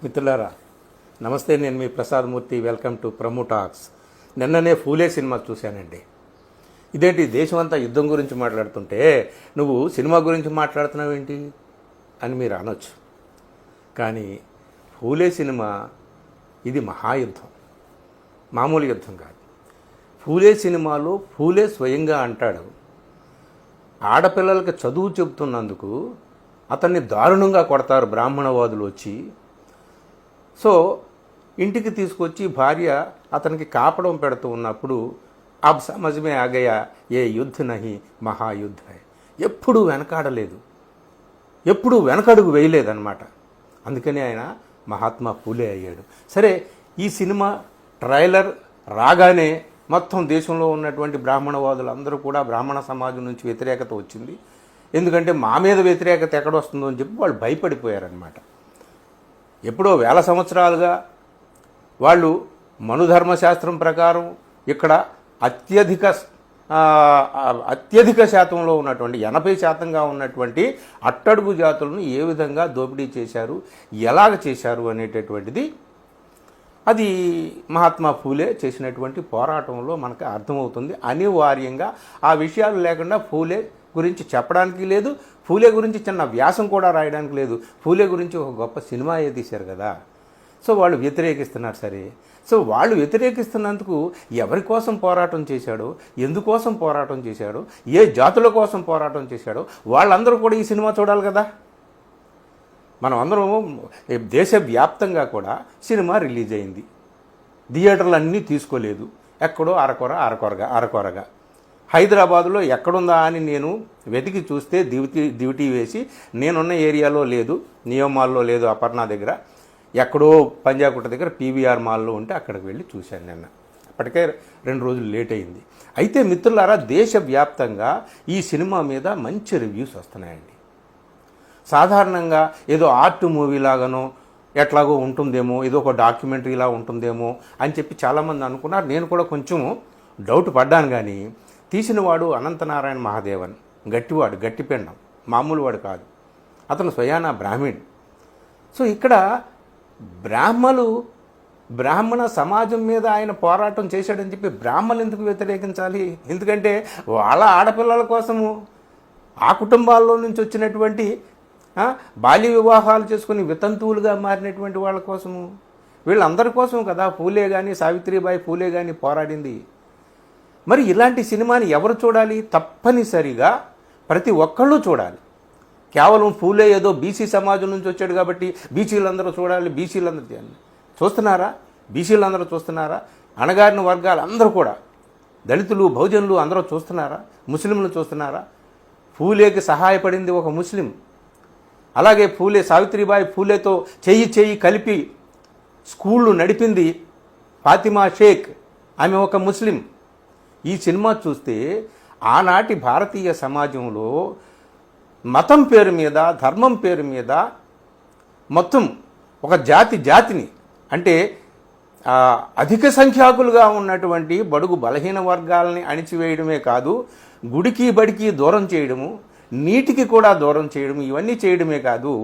మిత్రులారా నమస్తే, నేను మీ Prasad Murthy. Welcome to promo talks. నిన్ననే ఫూలే సినిమా చూశానండి. ఇదేంటి దేశమంతా యుద్ధం గురించి మాట్లాడుతుంటే నువ్వు సినిమా గురించి మాట్లాడుతున్నావు ఏంటి అని మీరు అనొచ్చు. కానీ ఫూలే సినిమా ఇది మహాయుద్ధం, మామూలు యుద్ధం కాదు. ఫూలే సినిమాలో ఫూలే స్వయంగా అంటాడు, ఆడపిల్లలకి చదువు చెబుతున్నందుకు అతన్ని దారుణంగా కొడతారు బ్రాహ్మణవాదులు వచ్చి. సో ఇంటికి తీసుకొచ్చి భార్య అతనికి కాపడం పెడుతూ ఉన్నప్పుడు అబ్ సమజ్మే ఆగయా ఏ యుద్ధ నహి మహాయుద్ధ. ఎప్పుడూ వెనకాడలేదు, ఎప్పుడూ వెనకడుగు వేయలేదన్నమాట. అందుకని ఆయన మహాత్మా ఫూలే అయ్యాడు. సరే, ఈ సినిమా ట్రైలర్ రాగానే మొత్తం దేశంలో ఉన్నటువంటి బ్రాహ్మణవాదులు అందరూ కూడా బ్రాహ్మణ సమాజం నుంచి వ్యతిరేకత వచ్చింది. ఎందుకంటే మా మీద వ్యతిరేకత ఎక్కడొస్తుందో అని చెప్పి వాళ్ళు భయపడిపోయారనమాట. ఎప్పుడో వేల సంవత్సరాలుగా వాళ్ళు మనుధర్మశాస్త్రం ప్రకారం ఇక్కడ అత్యధిక శాతంలో ఉన్నటువంటి 80% ఉన్నటువంటి అట్టడుగు జాతులను ఏ విధంగా దోపిడీ చేశారు, ఎలాగ చేశారు అనేటటువంటిది అది మహాత్మా ఫూలే చేసినటువంటి పోరాటంలో మనకు అర్థమవుతుంది. అనివార్యంగా ఆ విషయాలు లేకుండా ఫూలే గురించి చెప్పడానికి లేదు, ఫూలే గురించి చిన్న వ్యాసం కూడా రాయడానికి లేదు. ఫూలే గురించి ఒక గొప్ప సినిమా తీశారు కదా. సో వాళ్ళు వ్యతిరేకిస్తున్నారు. సరే, సో వాళ్ళు వ్యతిరేకిస్తున్నందుకు ఎవరి కోసం పోరాటం చేశాడో, ఎందుకోసం పోరాటం చేశాడో, ఏ జాతుల కోసం పోరాటం చేశాడో వాళ్ళందరూ కూడా ఈ సినిమా చూడాలి కదా. మనం అందరం దేశవ్యాప్తంగా కూడా సినిమా రిలీజ్ అయింది. థియేటర్లు అన్నీ తీసుకోలేదు, ఎక్కడో అరకొరగా. హైదరాబాదులో ఎక్కడుందా అని నేను వెతికి చూస్తే డ్యూటీ వేసి నేనున్న ఏరియాలో లేదు, నియమాల్లో లేదు, అపర్ణ దగ్గర ఎక్కడో పంజాగుట్ట దగ్గర పీవీఆర్ మాల్లో ఉంటే అక్కడికి వెళ్ళి చూశాను నిన్న. అప్పటికే 2 రోజులు లేట్ అయింది. అయితే మిత్రులారా, దేశవ్యాప్తంగా ఈ సినిమా మీద మంచి రివ్యూస్ వస్తున్నాయండి. సాధారణంగా ఏదో ఆర్ట్ మూవీ లాగానో ఎట్లాగో ఉంటుందేమో, ఏదో ఒక డాక్యుమెంటరీలా ఉంటుందేమో అని చెప్పి చాలామంది అనుకున్నారు. నేను కూడా కొంచెం డౌట్ పడ్డాను. కానీ తీసినవాడు అనంతనారాయణ మహాదేవన్, గట్టివాడు, గట్టిపెండం, మామూలు వాడు కాదు. అతను స్వయానా బ్రాహ్మణ్. సో ఇక్కడ బ్రాహ్మణ సమాజం మీద ఆయన పోరాటం చేశాడని చెప్పి బ్రాహ్మణులు ఎందుకు వ్యతిరేకించాలి? ఎందుకంటే వాళ్ళ ఆడపిల్లల కోసము, ఆ కుటుంబాల్లో నుంచి వచ్చినటువంటి బాల్య వివాహాలు చేసుకుని వితంతువులుగా మారినటువంటి వాళ్ళ కోసము, వీళ్ళందరి కోసం కదా ఫూలే కానీ, సావిత్రిబాయి ఫూలే కానీ పోరాడింది. మరి ఇలాంటి సినిమాని ఎవరు చూడాలి? తప్పనిసరిగా ప్రతి ఒక్కళ్ళు చూడాలి. కేవలం ఫూలే ఏదో బీసీ సమాజం నుంచి వచ్చాడు కాబట్టి బీసీలందరూ చూడాలి, బీసీలందరూ చేయాలి. చూస్తున్నారా? బీసీలందరూ చూస్తున్నారా? అణగారిన వర్గాలు అందరూ కూడా, దళితులు, బహుజనులు అందరూ చూస్తున్నారా? ముస్లింలు చూస్తున్నారా? ఫూలేకి సహాయపడింది ఒక ముస్లిం. అలాగే సావిత్రిబాయి ఫూలేతో చెయ్యి కలిపి స్కూళ్ళు నడిపింది ఫాతిమా షేక్, ఆమె ఒక ముస్లిం. ఈ సినిమా చూస్తే ఆనాటి భారతీయ సమాజంలో మతం పేరు మీద, ధర్మం పేరు మీద మొత్తం ఒక జాతిని అంటే అధిక సంఖ్యాకులుగా ఉన్నటువంటి బడుగు బలహీన వర్గాలని అణిచివేయడమే కాదు, గుడికి బడికి దూరం చేయడము, నీటికి కూడా దూరం చేయడము, ఇవన్నీ చేయడమే కాదు,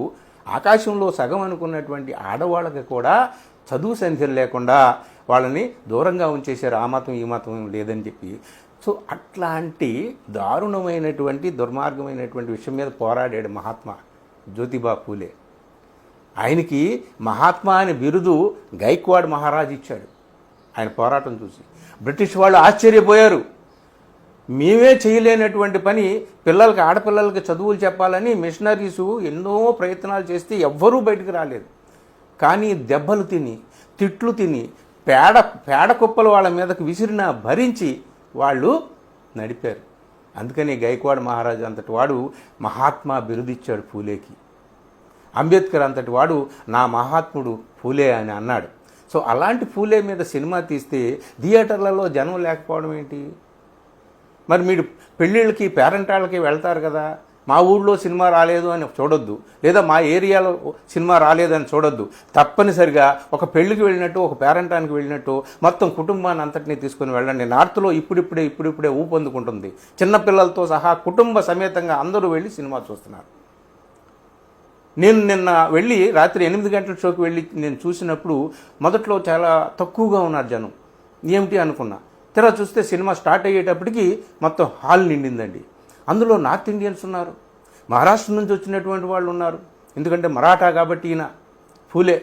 ఆకాశంలో సగం అనుకున్నటువంటి ఆడవాళ్ళకి కూడా చదువు సంఖ్యలు లేకుండా వాళ్ళని దూరంగా ఉంచేశారు. ఆ మతం ఈ మతం లేదని చెప్పి. సో అట్లాంటి దారుణమైనటువంటి దుర్మార్గమైనటువంటి విషయం మీద పోరాడాడు మహాత్మా జ్యోతిబా ఫూలే. ఆయనకి మహాత్మా అనే బిరుదు గైక్వాడ్ మహారాజ్ ఇచ్చాడు ఆయన పోరాటం చూసి. బ్రిటిష్ వాళ్ళు ఆశ్చర్యపోయారు. మేమే చేయలేనటువంటి పని ఆడపిల్లలకి చదువులు చెప్పాలని మిషనరీసు ఎన్నో ప్రయత్నాలు చేస్తే ఎవ్వరూ బయటకు రాలేదు. కానీ దెబ్బలు తిని, తిట్లు తిని, పేడ కుప్పలు వాళ్ళ మీదకు విసిరినా భరించి వాళ్ళు నడిపారు. అందుకని గైక్వాడ్ మహారాజు అంతటి వాడు మహాత్మా బిరుదిచ్చాడు ఫూలేకి. అంబేద్కర్ అంతటి వాడు నా మహాత్ముడు ఫూలే అని అన్నాడు. సో అలాంటి ఫూలే మీద సినిమా తీస్తే థియేటర్లలో జనం లేకపోవడం ఏంటి? మరి మీరు పెళ్ళిళ్ళకి, పేరెంటాళ్ళకి వెళ్తారు కదా. మా ఊళ్ళో సినిమా రాలేదు అని చూడొద్దు, లేదా మా ఏరియాలో సినిమా రాలేదని చూడొద్దు. తప్పనిసరిగా ఒక పెళ్లికి వెళ్ళినట్టు, ఒక పేరెంటానికి వెళ్ళినట్టు మొత్తం కుటుంబాన్ని అంతటినీ తీసుకుని వెళ్ళండి. నార్త్లో ఇప్పుడిప్పుడే ఊపందుకుంటుంది. చిన్నపిల్లలతో సహా కుటుంబ సమేతంగా అందరూ వెళ్ళి సినిమా చూస్తున్నారు. నేను నిన్న వెళ్ళి రాత్రి 8 గంటల షోకి వెళ్ళి నేను చూసినప్పుడు మొదట్లో చాలా తక్కువగా ఉన్నారు జనం. ఏమిటి అనుకున్నా, తెర చూస్తే సినిమా స్టార్ట్ అయ్యేటప్పటికి మొత్తం హాల్ నిండిందండి. అందులో నార్త్ ఇండియన్స్ ఉన్నారు, మహారాష్ట్ర నుంచి వచ్చినటువంటి వాళ్ళు ఉన్నారు, ఎందుకంటే మరాఠా కాబట్టి ఈయన ఫూలే.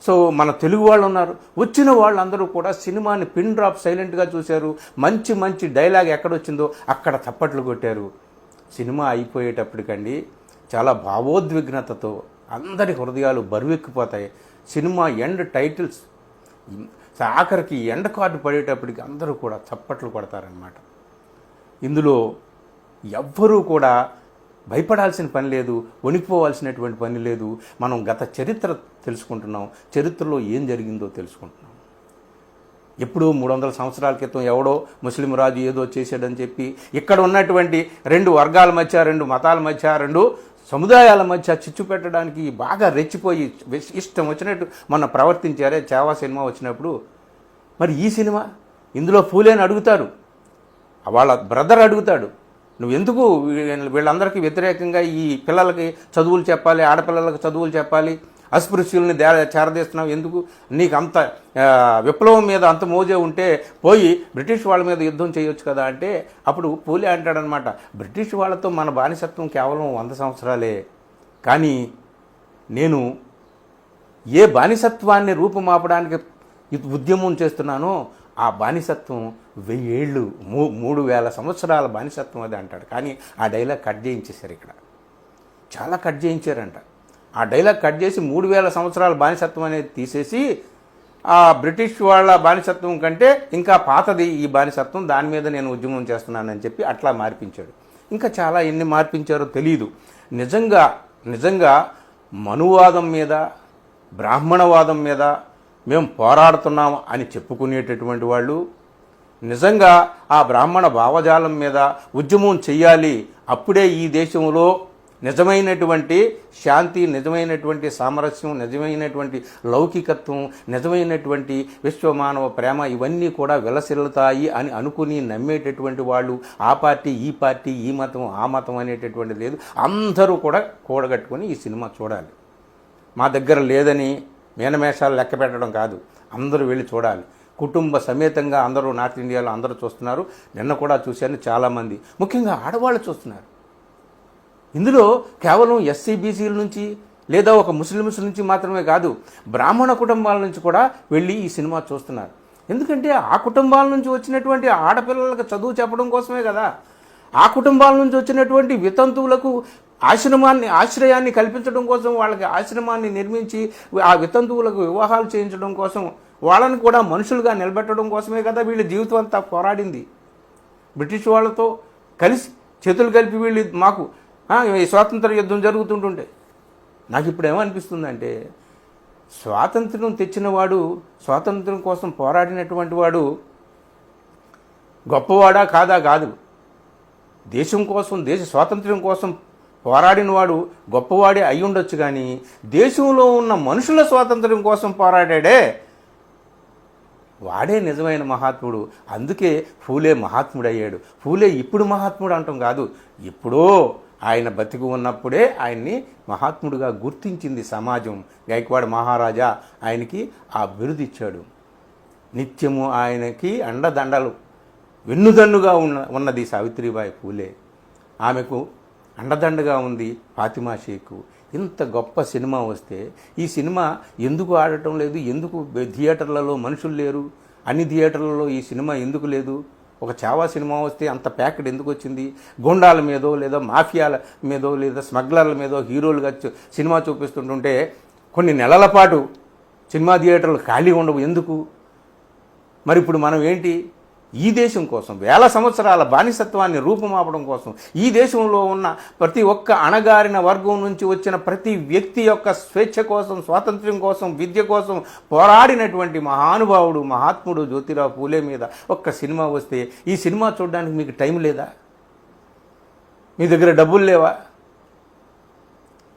సో మన తెలుగు వాళ్ళు ఉన్నారు. వచ్చిన వాళ్ళందరూ కూడా సినిమాని పిన్ డ్రాప్ సైలెంట్గా చూశారు. మంచి మంచి డైలాగ్ ఎక్కడొచ్చిందో అక్కడ చప్పట్లు కొట్టారు. సినిమా అయిపోయేటప్పటికండి చాలా భావోద్విగ్నతతో అందరి హృదయాలు బరువెక్కిపోతాయి. సినిమా ఎండ్ టైటిల్స్ ఆఖరికి ఎండ్ కార్డు పడేటప్పటికి అందరూ కూడా చప్పట్లు కొడతారనమాట. ఇందులో ఎవ్వరూ కూడా భయపడాల్సిన పని లేదు, వణికిపోవాల్సినటువంటి పని లేదు. మనం గత చరిత్ర తెలుసుకుంటున్నాం, చరిత్రలో ఏం జరిగిందో తెలుసుకుంటున్నాం. ఎప్పుడూ 300 సంవత్సరాల క్రితం ఎవడో ముస్లిం రాజు ఏదో చేశాడని చెప్పి ఇక్కడ ఉన్నటువంటి 2 వర్గాల మధ్య, 2 మతాల మధ్య, 2 సముదాయాల మధ్య చిచ్చు పెట్టడానికి బాగా రెచ్చిపోయి ఇష్టం వచ్చినట్టు మొన్న ప్రవర్తించారే చావా సినిమా వచ్చినప్పుడు. మరి ఈ సినిమా ఇందులో ఫూలేని అడుగుతారు, వాళ్ళ బ్రదర్ అడుగుతాడు, నువ్వు ఎందుకు వీళ్ళందరికీ వ్యతిరేకంగా ఈ పిల్లలకి చదువులు చెప్పాలి, ఆడపిల్లలకు చదువులు చెప్పాలి, అస్పృశ్యుల్ని చేరదీస్తున్నావు ఎందుకు, నీకు అంత విప్లవం మీద అంత మోజే ఉంటే పోయి బ్రిటిష్ వాళ్ళ మీద యుద్ధం చేయొచ్చు కదా అంటే అప్పుడు పూలే అంటాడనమాట, బ్రిటిష్ వాళ్ళతో మన బానిసత్వం కేవలం 100 సంవత్సరాలే, కానీ నేను ఏ బానిసత్వాన్ని రూపుమాపడానికి ఉద్యమం చేస్తున్నానో ఆ బానిసత్వం 1000 ఏళ్ళు 3000 సంవత్సరాల బానిసత్వం అది అంటాడు. కానీ ఆ డైలాగ్ కట్ చేయించేశారు, ఇక్కడ చాలా కట్ చేయించారంట. ఆ డైలాగ్ కట్ చేసి 3000 సంవత్సరాల బానిసత్వం అనేది తీసేసి ఆ బ్రిటిష్ వాళ్ళ బానిసత్వం కంటే ఇంకా పాతది ఈ బానిసత్వం, దాని మీద నేను ఉద్యమం చేస్తున్నానని చెప్పి అట్లా మార్పించాడు. ఇంకా చాలా ఎన్ని మార్పించారో తెలియదు. నిజంగా మనువాదం మీద, బ్రాహ్మణవాదం మీద మేము పోరాడుతున్నాం అని చెప్పుకునేటటువంటి వాళ్ళు నిజంగా ఆ బ్రాహ్మణ భావజాలం మీద ఉద్యమం చెయ్యాలి, అప్పుడే ఈ దేశంలో నిజమైనటువంటి శాంతి, నిజమైనటువంటి సామరస్యం, నిజమైనటువంటి లౌకికత్వం, నిజమైనటువంటి విశ్వమానవ ప్రేమ ఇవన్నీ కూడా విలసిల్లుతాయి అని అనుకుని నమ్మేటటువంటి వాళ్ళు ఆ పార్టీ, ఈ పార్టీ, ఈ మతం, ఆ మతం అనేటటువంటి లేదు. అందరూ కూడా కూడగట్టుకొని ఈ సినిమా చూడాలి. మా దగ్గర లేదని మేనమేషాలు లెక్క పెట్టడం కాదు, అందరూ వెళ్ళి చూడాలి. కుటుంబ సమేతంగా అందరూ నార్త్ ఇండియాలో అందరూ చూస్తున్నారు. నిన్న కూడా చూశాను, చాలామంది ముఖ్యంగా ఆడవాళ్ళు చూస్తున్నారు. ఇందులో కేవలం ఎస్సీ బీసీల నుంచి లేదా ఒక ముస్లిమ్స్ నుంచి మాత్రమే కాదు, బ్రాహ్మణ కుటుంబాల నుంచి కూడా వెళ్ళి ఈ సినిమా చూస్తున్నారు. ఎందుకంటే ఆ కుటుంబాల నుంచి వచ్చినటువంటి ఆడపిల్లలకు చదువు చెప్పడం కోసమే కదా, ఆ కుటుంబాల నుంచి వచ్చినటువంటి వితంతువులకు ఆశ్రయాన్ని కల్పించడం కోసం, వాళ్ళకి ఆశ్రమాన్ని నిర్మించి ఆ వితంతువులకు వివాహాలు చేయించడం కోసం, వాళ్ళని కూడా మనుషులుగా నిలబెట్టడం కోసమే కదా వీళ్ళ జీవితం అంతా పోరాడింది. బ్రిటిష్ వాళ్ళతో కలిసి చేతులు కలిపి వీళ్ళు మాకు ఈ స్వాతంత్ర యుద్ధం జరుగుతుంటుంటే నాకు ఇప్పుడు ఏమనిపిస్తుందంటే, స్వాతంత్రం తెచ్చినవాడు, స్వాతంత్రం కోసం పోరాడినటువంటి వాడు గొప్పవాడా కాదా కాదు, దేశం కోసం, దేశ స్వాతంత్ర్యం కోసం పోరాడినవాడు గొప్పవాడే అయి ఉండొచ్చు, కానీ దేశంలో ఉన్న మనుషుల స్వాతంత్ర్యం కోసం పోరాడాడే వాడే నిజమైన మహాత్ముడు. అందుకే ఫూలే మహాత్ముడు అయ్యాడు. ఫూలే ఇప్పుడు మహాత్ముడు అంటాం కాదు, ఎప్పుడో ఆయన బతికి ఉన్నప్పుడే ఆయన్ని మహాత్ముడిగా గుర్తించింది సమాజం. గైక్వాడ్ మహారాజా ఆయనకి ఆ బిరుదు ఇచ్చాడు. నిత్యము ఆయనకి అండదండలు వెన్నుదన్నుగా ఉన్నది సావిత్రిబాయి ఫూలే. ఆమెకు అండదండగా ఉంది ఫాతిమా షేకు. ఇంత గొప్ప సినిమా వస్తే ఈ సినిమా ఎందుకు ఆడటం లేదు, ఎందుకు థియేటర్లలో మనుషులు లేరు, అన్ని థియేటర్లలో ఈ సినిమా ఎందుకు లేదు? ఒక చావా సినిమా వస్తే అంత ప్యాకెడ్ ఎందుకు వచ్చింది? గోండాల మీదో లేదా మాఫియాల మీదో లేదా స్మగ్లర్ల మీదో హీరోలుగా సినిమా చూపిస్తుంటుంటే కొన్ని నెలల పాటు సినిమా థియేటర్లు ఖాళీ ఉండవు ఎందుకు? మరి ఇప్పుడు మనం ఏంటి, ఈ దేశం కోసం, 1000 సంవత్సరాల బానిసత్వాన్ని రూపుమాపడం కోసం, ఈ దేశంలో ఉన్న ప్రతి ఒక్క అణగారిన వర్గం నుంచి వచ్చిన ప్రతి వ్యక్తి యొక్క స్వేచ్ఛ కోసం, స్వాతంత్ర్యం కోసం, విద్య కోసం పోరాడినటువంటి మహానుభావుడు, మహాత్ముడు జ్యోతిరావు పూలే మీద ఒక్క సినిమా వస్తే ఈ సినిమా చూడడానికి మీకు టైం లేదా? మీ దగ్గర డబ్బులు లేవా?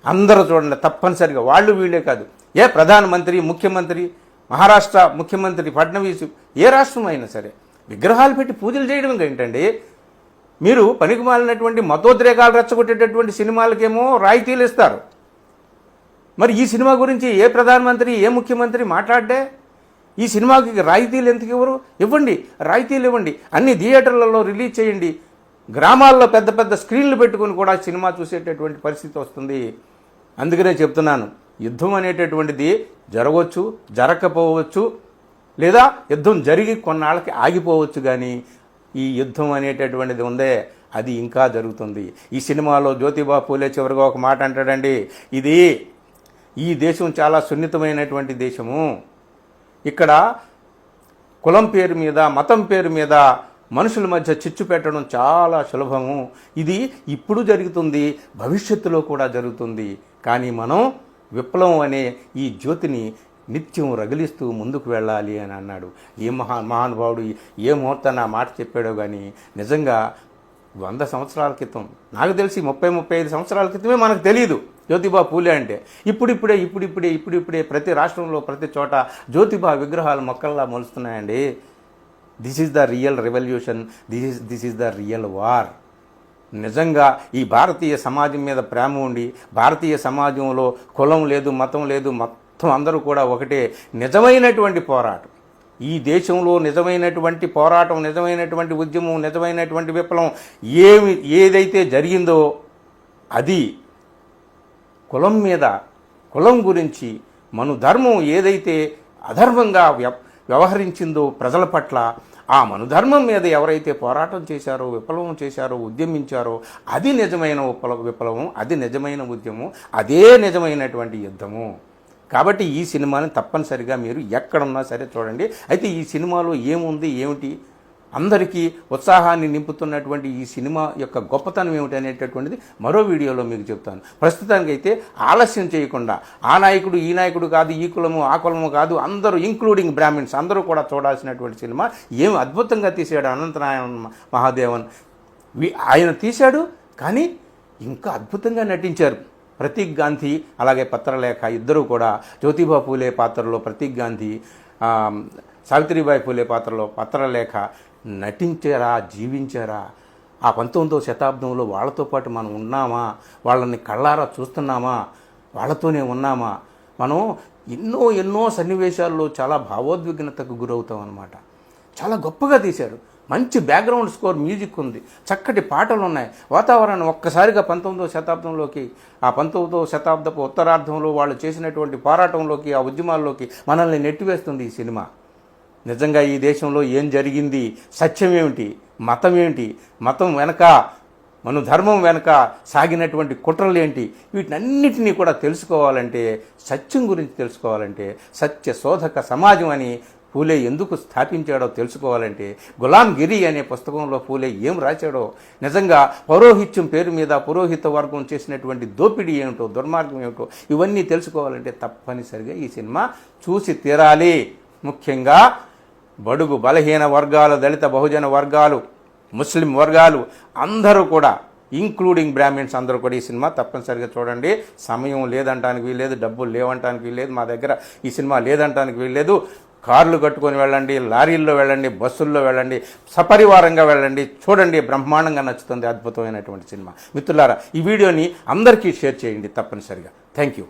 అందరూ చూడండి తప్పనిసరిగా, వాళ్ళు వీళ్ళే కాదు, ఏ ప్రధానమంత్రి, ముఖ్యమంత్రి, మహారాష్ట్ర ముఖ్యమంత్రి ఫడ్నవీస్, ఏ రాష్ట్రం అయినా సరే విగ్రహాలు పెట్టి పూజలు చేయడం ఏంటండి? మీరు పనికి మాలినటువంటి మతోద్రేకాలు రెచ్చగొట్టేటటువంటి సినిమాలకేమో రాయితీలు ఇస్తారు, మరి ఈ సినిమా గురించి ఏ ప్రధానమంత్రి ఏ ముఖ్యమంత్రి మాట్లాడే? ఈ సినిమాకి రాయితీలు ఎందుకు ఇవ్వరు? ఇవ్వండి, రాయితీలు ఇవ్వండి, అన్ని థియేటర్లలో రిలీజ్ చేయండి, గ్రామాల్లో పెద్ద పెద్ద స్క్రీన్లు పెట్టుకుని కూడా సినిమా చూసేటటువంటి పరిస్థితి వస్తుంది. అందుకనే చెప్తున్నాను, యుద్ధం అనేటటువంటిది జరగవచ్చు, జరగకపోవచ్చు, లేదా యుద్ధం జరిగి కొన్నాళ్ళకి ఆగిపోవచ్చు. కానీ ఈ యుద్ధం అనేటటువంటిది ఉందే, అది ఇంకా జరుగుతుంది. ఈ సినిమాలో జ్యోతిబా పూలే చివరిగా ఒక మాట అంటాడండి, ఈ దేశం చాలా సున్నితమైనటువంటి దేశము, ఇక్కడ కులం పేరు మీద మతం పేరు మీద మనుషుల మధ్య చిచ్చు పెట్టడం చాలా సులభము, ఇది ఇప్పుడు జరుగుతుంది, భవిష్యత్తులో కూడా జరుగుతుంది. కానీ మనం విప్లవం అనే ఈ జ్యోతిని నిత్యం రగిలిస్తూ ముందుకు వెళ్ళాలి అని అన్నాడు. ఏ మహానుభావుడు ఏ ముహూర్తాన్ని ఆ మాట చెప్పాడో కానీ నిజంగా 100 సంవత్సరాల క్రితం, నాకు తెలిసి 30-35 సంవత్సరాల క్రితమే మనకు తెలియదు జ్యోతిబా పూలే అంటే. ఇప్పుడిప్పుడే ప్రతి రాష్ట్రంలో ప్రతి చోట జ్యోతిబా విగ్రహాలు మొక్కల్లా మొలుస్తున్నాయండి. This is the real revolution, this is the real war. నిజంగా ఈ భారతీయ సమాజం మీద ప్రేమ ఉండి, భారతీయ సమాజంలో కులం లేదు, మతం లేదు, మొత్తం అందరూ కూడా ఒకటే, నిజమైనటువంటి పోరాటం, ఈ దేశంలో నిజమైనటువంటి పోరాటం, నిజమైనటువంటి ఉద్యమం, నిజమైనటువంటి విప్లవం ఏదైతే జరిగిందో అది కులం మీద, కులం గురించి, మన ధర్మం ఏదైతే అధర్మంగా వ్యవహరించిందో ప్రజల పట్ల, ఆ మనుధర్మం మీద ఎవరైతే పోరాటం చేశారో, విప్లవం చేశారో, ఉద్యమించారో, అది నిజమైన విప్లవం, అది నిజమైన ఉద్యమం, అదే నిజమైనటువంటి యుద్ధము. కాబట్టి ఈ సినిమాని తప్పనిసరిగా మీరు ఎక్కడున్నా సరే చూడండి. అయితే ఈ సినిమాలో ఏముంది, ఏమిటి, అందరికీ ఉత్సాహాన్ని నింపుతున్నటువంటి ఈ సినిమా యొక్క గొప్పతనం ఏమిటి అనేటటువంటిది మరో వీడియోలో మీకు చెప్తాను. ప్రస్తుతానికైతే ఆలస్యం చేయకుండా, ఆ నాయకుడు ఈ నాయకుడు కాదు, ఈ కులము ఆ కులము కాదు, అందరూ ఇంక్లూడింగ్ బ్రాహ్మిన్స్ అందరూ కూడా చూడాల్సినటువంటి సినిమా. ఏం అద్భుతంగా తీశాడు అనంతనారాయణ మహాదేవన్. ఆయన తీశాడు, కానీ ఇంకా అద్భుతంగా నటించారు ప్రతీక్ గాంధీ అలాగే పత్రలేఖ ఇద్దరూ కూడా. జ్యోతిబా పూలే పాత్రలో ప్రతీక్ గాంధీ, సావిత్రిబాయి పూలే పాత్రలో పత్రలేఖ నటించారా, జీవించారా. ఆ 19వ శతాబ్దంలో వాళ్ళతో పాటు మనం ఉన్నామా, వాళ్ళని కళ్ళారా చూస్తున్నామా, వాళ్ళతోనే ఉన్నామా. మనం ఎన్నో సన్నివేశాల్లో చాలా భావోద్విగ్నతకు గురవుతాం అన్నమాట. చాలా గొప్పగా తీశారు, మంచి బ్యాక్గ్రౌండ్ స్కోర్, మ్యూజిక్ ఉంది, చక్కటి పాటలు ఉన్నాయి, వాతావరణం ఒక్కసారిగా 19వ శతాబ్దంలోకి, ఆ 19వ శతాబ్దపు ఉత్తరార్ధంలో వాళ్ళు చేసినటువంటి పోరాటంలోకి, ఆ ఉద్యమాల్లోకి మనల్ని నెట్టివేస్తుంది ఈ సినిమా. నిజంగా ఈ దేశంలో ఏం జరిగింది, సత్యం ఏమిటి, మతం ఏమిటి, మతం వెనక, మన ధర్మం వెనక సాగినటువంటి కుట్రలు ఏంటి, వీటినన్నిటినీ కూడా తెలుసుకోవాలంటే, సత్యం గురించి తెలుసుకోవాలంటే, సత్య శోధక సమాజం అని పూలే ఎందుకు స్థాపించాడో తెలుసుకోవాలంటే, గులాంగిరి అనే పుస్తకంలో పూలే ఏం రాశాడో, నిజంగా పౌరోహిత్యం పేరు మీద పురోహిత వర్గం చేసినటువంటి దోపిడీ ఏమిటో, దుర్మార్గం ఏమిటో, ఇవన్నీ తెలుసుకోవాలంటే తప్పనిసరిగా ఈ సినిమా చూసి తీరాలి. ముఖ్యంగా బడుగు బలహీన వర్గాలు, దళిత బహుజన వర్గాలు, ముస్లిం వర్గాలు అందరూ కూడా, ఇంక్లూడింగ్ బ్రాహ్మిన్స్ అందరూ కూడా ఈ సినిమా తప్పనిసరిగా చూడండి. సమయం లేదంటానికి వీల్లేదు, డబ్బులు లేవంటానికి వీల్లేదు, మా దగ్గర ఈ సినిమా లేదంటానికి వీల్లేదు. కార్లు కట్టుకొని వెళ్ళండి, లారీల్లో వెళ్ళండి, బస్సుల్లో వెళ్ళండి, సపరివారంగా వెళ్ళండి, చూడండి, బ్రహ్మాండంగా నచ్చుతుంది, అద్భుతమైనటువంటి సినిమా. మిత్రులారా, ఈ వీడియోని అందరికీ షేర్ చేయండి తప్పనిసరిగా. Thank you.